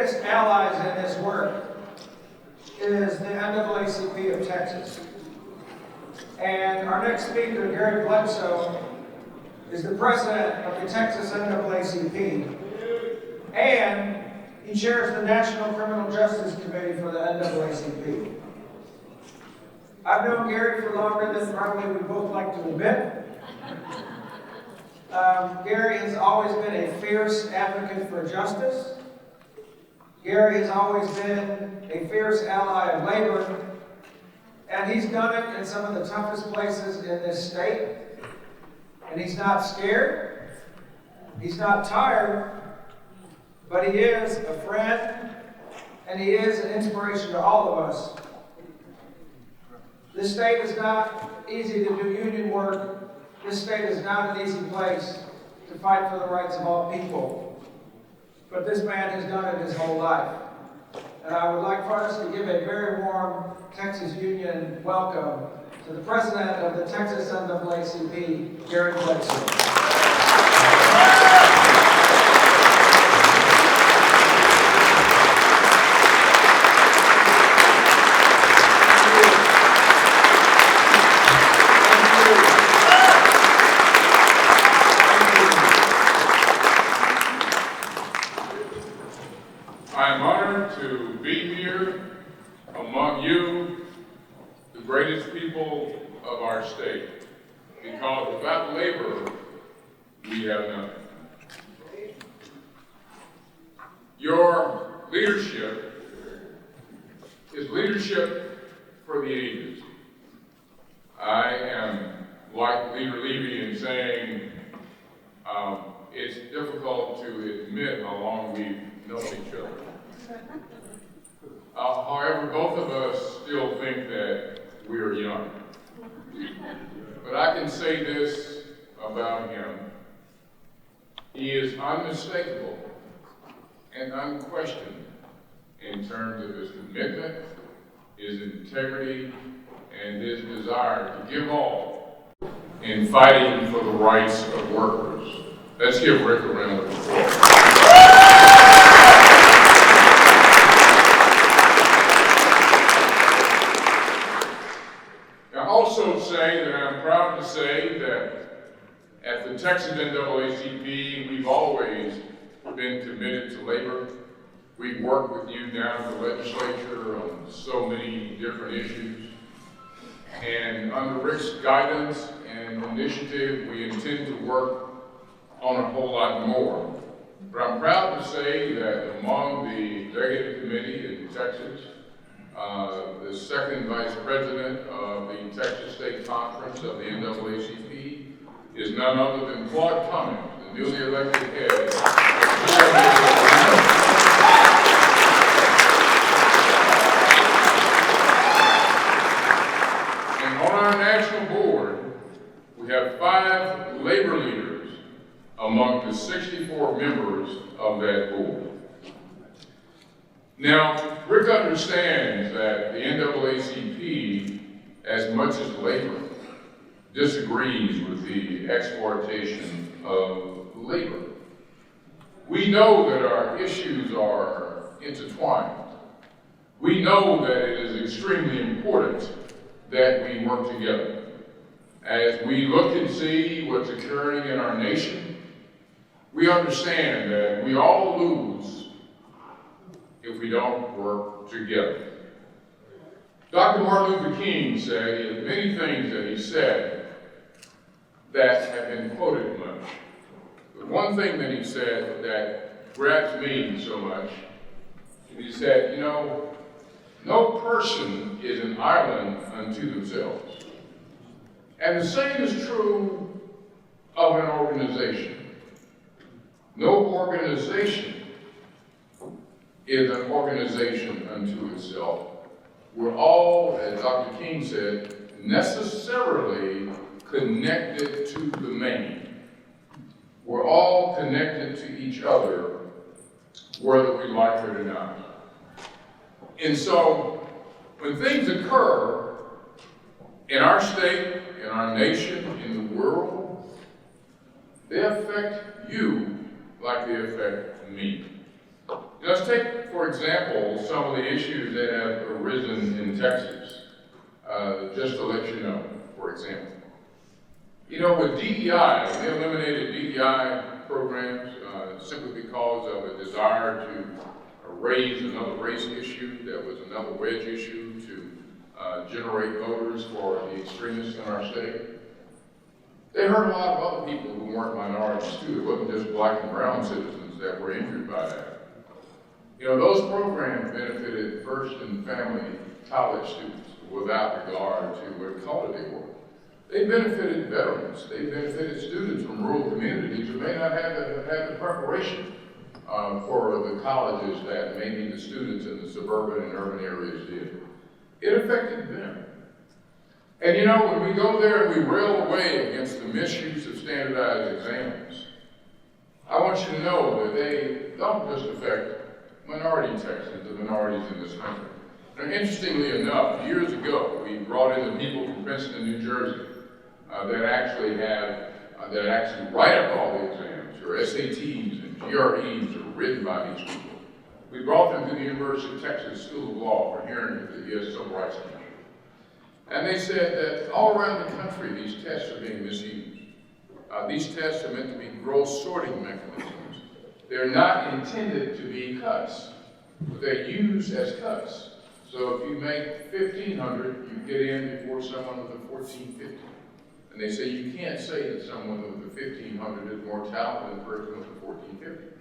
greatest allies in this work is the NAACP of Texas. And our next speaker, Gary Bledsoe, is the president of the Texas NAACP. And he chairs the National Criminal Justice Committee for the NAACP. I've known Gary for longer than probably we both like to admit. Gary has always been a fierce advocate for justice. Gary has always been a fierce ally of labor, and he's done it in some of the toughest places in this state. And he's not scared, he's not tired, but he is a friend, and he is an inspiration to all of us. This state is not easy to do union work. This state is not an easy place to fight for the rights of all people. But this man has done it his whole life. And I would like for us to give a very warm Texas Union welcome to the president of the Texas NAACP, Gary Bledsoe. I am honored to be here among you, the greatest people of our state, because without labor, we have nothing. Your leadership is leadership for the ages. I am like Leader Levy in saying it's difficult to admit how long we've known each other. However, both of us still think that we're young. But I can say this about him. He is unmistakable and unquestioned in terms of his commitment, his integrity, and his desire to give all in fighting for the rights of workers. Let's give Rick a round of applause. Say that I'm proud to say that at the Texas NAACP, we've always been committed to labor. We've worked with you down at the legislature on so many different issues. And under Rick's guidance and initiative, we intend to work on a whole lot more. But I'm proud to say that among the executive committee in Texas, the second vice president of the Texas State Conference of the NAACP is none other than Claude Cummings, the newly elected head. And on our national board, we have 5 labor leaders among the 64 members of that board. Now, Rick understands that the NAACP, as much as labor, disagrees with the exploitation of labor. We know that our issues are intertwined. We know that it is extremely important that we work together. As we look and see what's occurring in our nation, we understand that we all lose if we don't work together. Dr. Martin Luther King said, he had many things that he said that have been quoted much. But one thing that he said that grabs me so much, he said, you know, no person is an island unto themselves. And the same is true of an organization. No organization is an organization unto itself. We're all, as Dr. King said, necessarily connected to the main. We're all connected to each other, whether we like it or not. And so, when things occur in our state, in our nation, in the world, they affect you like they affect me. Let's take, for for example, some of the issues that have arisen in Texas, just to let you know, for example. You know, with DEI, they eliminated DEI programs simply because of a desire to raise another race issue that was another wedge issue to generate voters for the extremists in our state. They hurt a lot of other people who weren't minorities too. It wasn't just black and brown citizens that were injured by that. You know, those programs benefited first and family college students without regard to what color they were. They benefited veterans. They benefited students from rural communities who may not have had the preparation for the colleges that maybe the students in the suburban and urban areas did. It affected them. And you know, when we go there and we rail away against the misuse of standardized exams, I want you to know that they don't just affect minority Texans, the minorities in this country. Now, interestingly enough, years ago, we brought in the people from Princeton, New Jersey, that actually write up all the exams, or SATs and GREs are written by these people. We brought them to the University of Texas School of Law for hearing at the U.S. Civil Rights Commission. And they said that all around the country, these tests are being misused. These tests are meant to be gross sorting mechanisms. They're not intended to be cuts, but they're used as cuts. So if you make 1,500, you get in before someone with a 1450. And they say you can't say that someone with a 1,500 is more talented than a person with a 1450.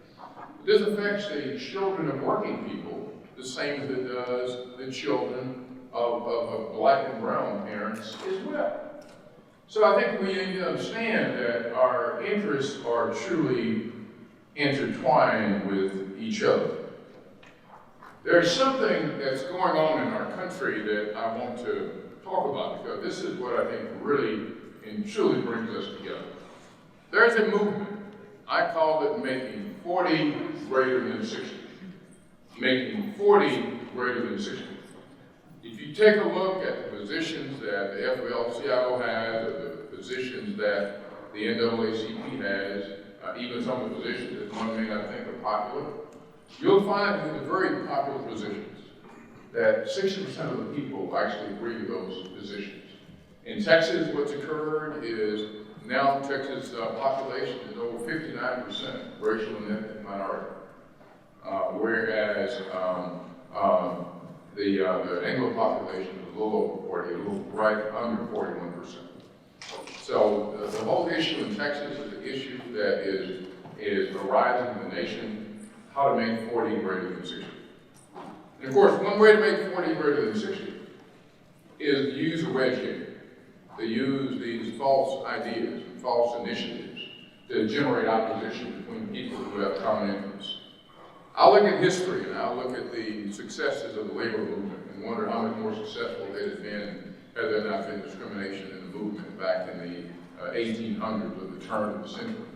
This affects the children of working people the same as it does the children of black and brown parents as well. So I think we need to understand that our interests are truly intertwined with each other. There's something that's going on in our country that I want to talk about because this is what I think really and truly brings us together. There's a movement. I call it making 40 greater than 60. Making 40 greater than 60. If you take a look at the positions that the AFL-CIO has, or the positions that the NAACP has, even some of the positions that one may not think are popular, you'll find in the very popular positions that 60% of the people actually agree with those positions. In Texas, what's occurred is now Texas' population is over 59% racial and ethnic minority, whereas the Anglo population is a little over 40, a little right under 41%. So the whole issue in Texas is an issue that is arising in the nation, how to make 40 greater than 60. And of course, one way to make 40 greater than 60 is to use a wedge game. To use these false ideas and false initiatives to generate opposition between people who have common interests. I look at history and I look at the successes of the labor movement and wonder how much more successful it has been had there not been discrimination in the movement back in the 1800s or the turn of the century.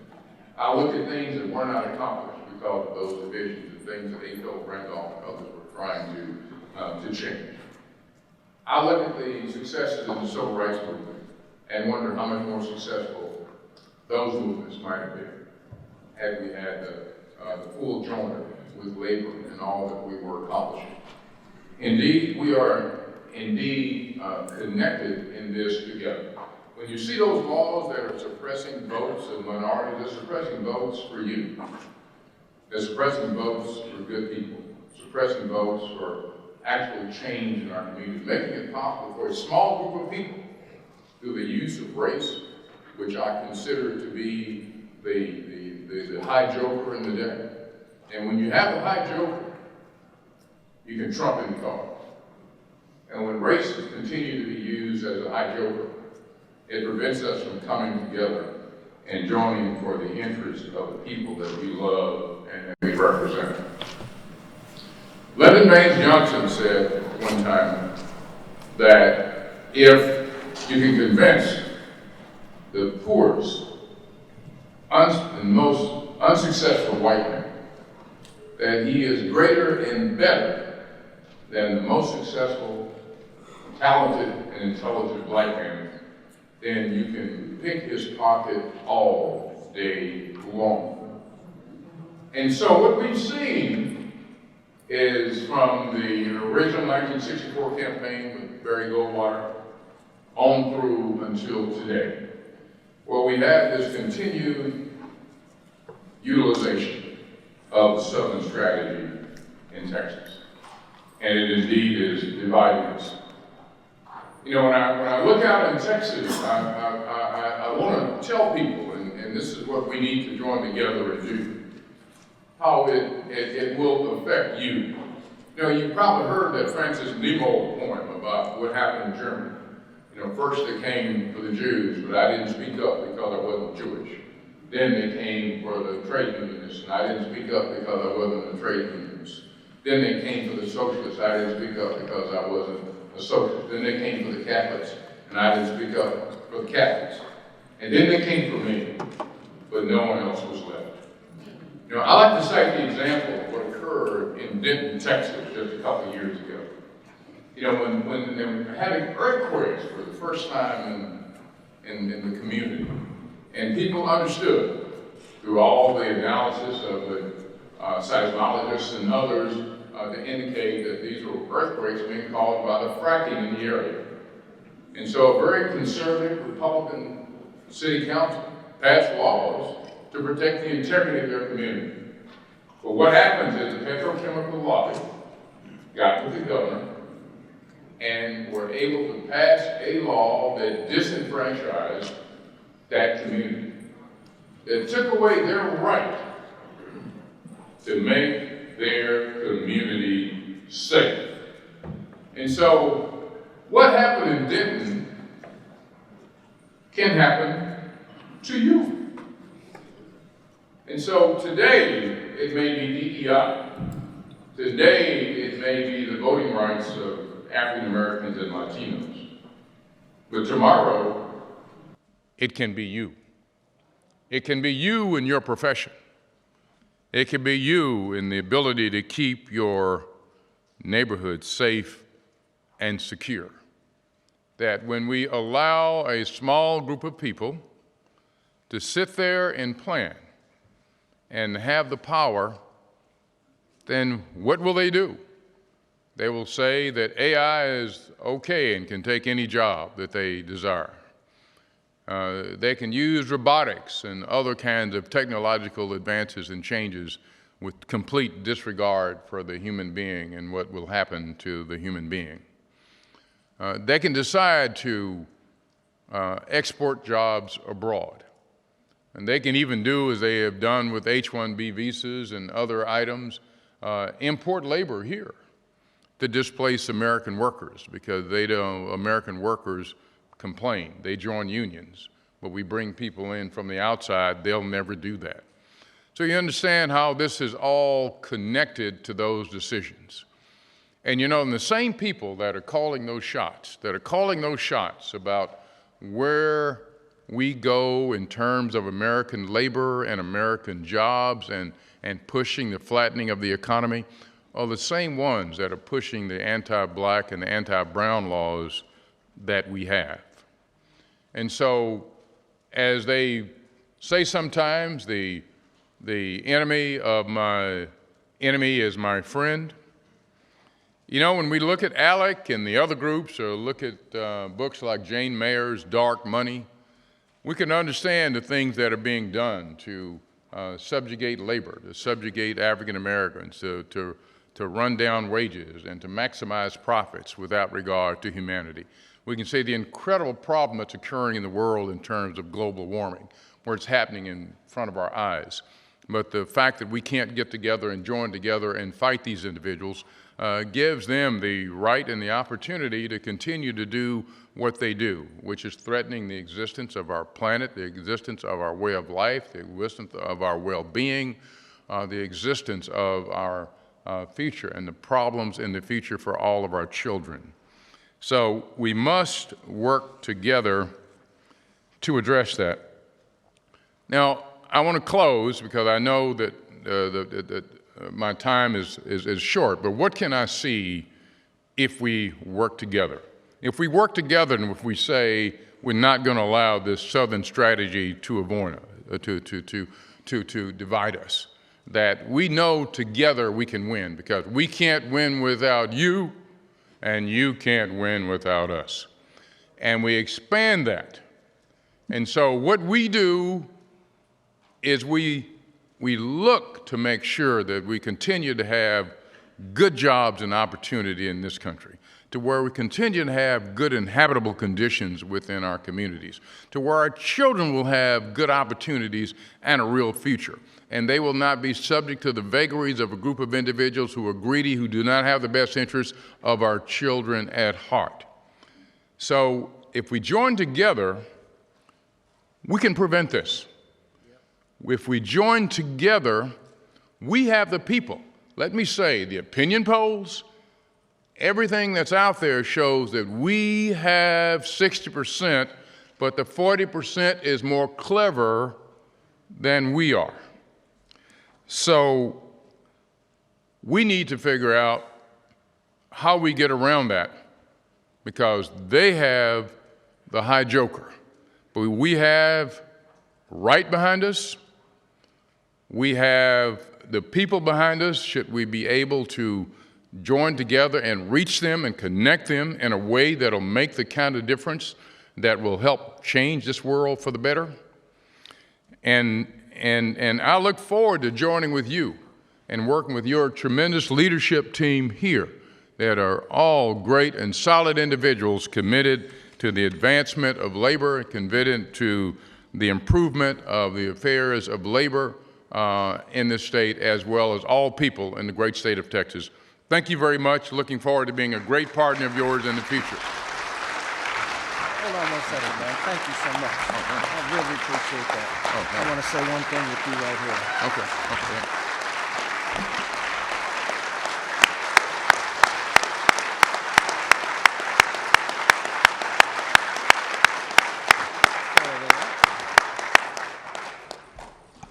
I look at things that were not accomplished because of those divisions and things that A.L. Randolph and others were trying to change. I look at the successes in the civil rights movement and wonder how much more successful those movements might have been had we had the full joiner with labor and all that we were accomplishing. Indeed, we are connected in this together. When you see those laws that are suppressing votes of minorities, they're suppressing votes for you. They're suppressing votes for good people, suppressing votes for actual change in our community, making it possible for a small group of people through the use of race, which I consider to be the high joker in the deck. And when you have the high joker, you can trump in the cause. And when races continue to be used as a high joker, it prevents us from coming together and joining for the interests of the people that we love and that we represent. Lyndon Baines Johnson said one time that if you can convince the poorest and most unsuccessful white man that he is greater and better than the most successful, talented, and intelligent black man, then you can pick his pocket all day long. And so what we've seen is from the original 1964 campaign with Barry Goldwater on through until today, where we have this continued utilization of the Southern strategy in Texas. And it indeed is dividing us. You know, when I look out in Texas, I want to tell people, and this is what we need to join together and do, how it will affect you. You know, you've probably heard that Francis Nemo poem about what happened in Germany. You know, first they came for the Jews, but I didn't speak up because I wasn't Jewish. Then they came for the trade unionists, and I didn't speak up because I wasn't a trade unionist. Then they came for the socialists, I didn't speak up because I wasn't a socialist. Then they came for the Catholics, and I didn't speak up for the Catholics. And then they came for me, but no one else was left. You know, I like to cite the example of what occurred in Denton, Texas, just a couple of years ago. You know, when they were having earthquakes for the first time in the community, and people understood through all the analysis of the seismologists and others to indicate that these were earthquakes being caused by the fracking in the area. And so a very conservative Republican city council passed laws to protect the integrity of their community. But what happens is the petrochemical lobby got with the governor and were able to pass a law that disenfranchised that community. It took away their right to make their community safe. And so what happened in Denton can happen to you. And so today it may be DEI. Today it may be the voting rights of African Americans and Latinos. But tomorrow it can be you. It can be you in your profession. It can be you in the ability to keep your neighborhood safe and secure. That when we allow a small group of people to sit there and plan and have the power, then what will they do? They will say that AI is okay and can take any job that they desire. They can use robotics and other kinds of technological advances and changes with complete disregard for the human being and what will happen to the human being. They can decide to export jobs abroad. And they can even do, as they have done with H-1B visas and other items, import labor here to displace American workers, because American workers complain. They join unions, but we bring people in from the outside. They'll never do that. So you understand how this is all connected to those decisions. And you know, and the same people that are calling those shots, about where we go in terms of American labor and American jobs and pushing the flattening of the economy, are the same ones that are pushing the anti-black and the anti-brown laws that we have. And so, as they say sometimes, the enemy of my enemy is my friend. You know, when we look at ALEC and the other groups, or look at books like Jane Mayer's Dark Money, we can understand the things that are being done to subjugate labor, to subjugate African Americans, to run down wages and to maximize profits without regard to humanity. We can see the incredible problem that's occurring in the world in terms of global warming, where it's happening in front of our eyes. But the fact that we can't get together and join together and fight these individuals gives them the right and the opportunity to continue to do what they do, which is threatening the existence of our planet, the existence of our way of life, the existence of our well-being, the existence of our future and the problems in the future for all of our children. So we must work together to address that. Now, I want to close because I know that my time is short, but what can I see if we work together? If we work together and if we say we're not going to allow this Southern strategy to divide us, that we know together we can win, because we can't win without you, and you can't win without us. And we expand that. And so what we do is we look to make sure that we continue to have good jobs and opportunity in this country, to where we continue to have good inhabitable conditions within our communities, to where our children will have good opportunities and a real future. And they will not be subject to the vagaries of a group of individuals who are greedy, who do not have the best interests of our children at heart. So if we join together, we can prevent this. If we join together, we have the people. Let me say, the opinion polls, everything that's out there shows that we have 60%, but the 40% is more clever than we are. So we need to figure out how we get around that, because they have the high joker. But we have right behind us, we have the people behind us. Should we be able to join together and reach them and connect them in a way that'll make the kind of difference that will help change this world for the better? And I look forward to joining with you and working with your tremendous leadership team here that are all great and solid individuals committed to the advancement of labor, committed to the improvement of the affairs of labor in this state, as well as all people in the great state of Texas. Thank you very much. Looking forward to being a great partner of yours in the future. Hold on one second, man. Thank you so much. I really appreciate that. I want to say one thing with you right here. Okay.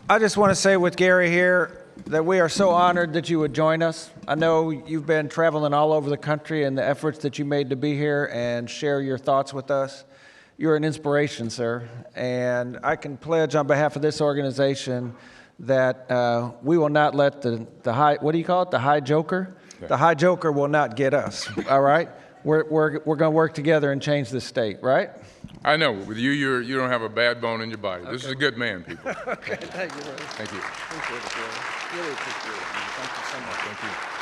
I just want to say with Gary here that we are so honored that you would join us. I know you've been traveling all over the country and the efforts that you made to be here and share your thoughts with us. You're an inspiration, sir. And I can pledge on behalf of this organization that we will not let the high, what do you call it, the high joker? Yeah. The high joker will not get us, all right? We're going to work together and change this state, right? I know. With you, you don't have a bad bone in your body. Okay. This is a good man, people. Okay, thank you, brother. Thank you. Appreciate it, brother. Really appreciate it, man. Thank you so much. Thank you.